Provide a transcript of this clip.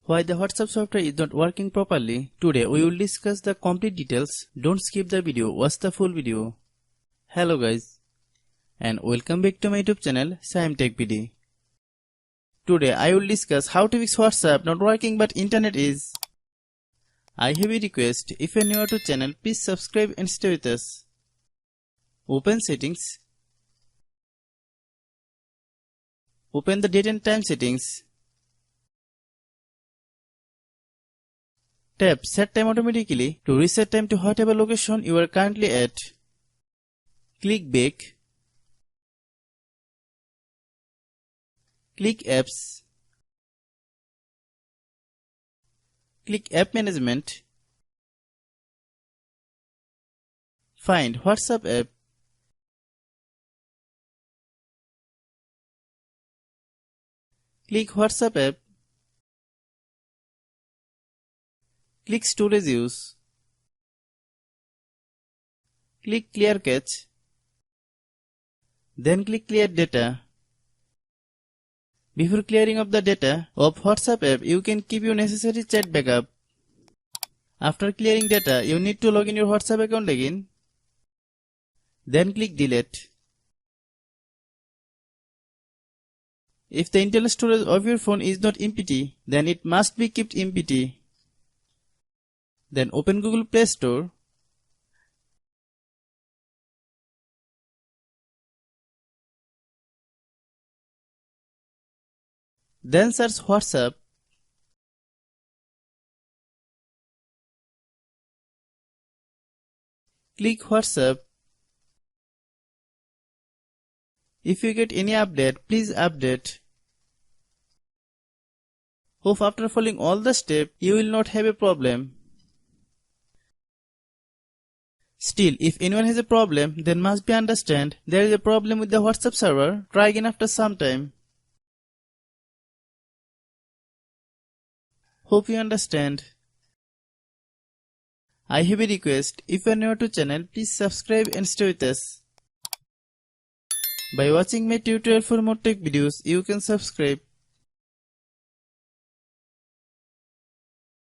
Why the WhatsApp software is not working properly? Today we will discuss the complete details. Don't skip the video, watch the full video. Hello guys, and welcome back to my YouTube channel Shaem Tech PD. Today I will discuss how to fix WhatsApp not working but internet is. I have a request, if you are new to channel, please subscribe and stay with us. Open settings. Open the date and time settings. Tap Set Time automatically to reset time to whatever location you are currently at. Click Back. Click Apps. Click App Management. Find WhatsApp app. Click WhatsApp app. Click Storage Use. Click Clear Cache. Then click Clear Data. Before clearing of the data of WhatsApp app, you can keep your necessary chat backup. After clearing data, you need to log in your WhatsApp account again. Then click Delete. If the internal storage of your phone is not empty, then it must be kept empty. Then open Google Play Store. Then search WhatsApp. Click WhatsApp. If you get any update, please update. Hope after following all the steps, you will not have a problem. Still, if anyone has a problem, then must be understand there is a problem with the WhatsApp server. Try again after some time. Hope you understand. I have a request, if you are new to channel, please subscribe and stay with us. By watching my tutorial for more tech videos, you can subscribe.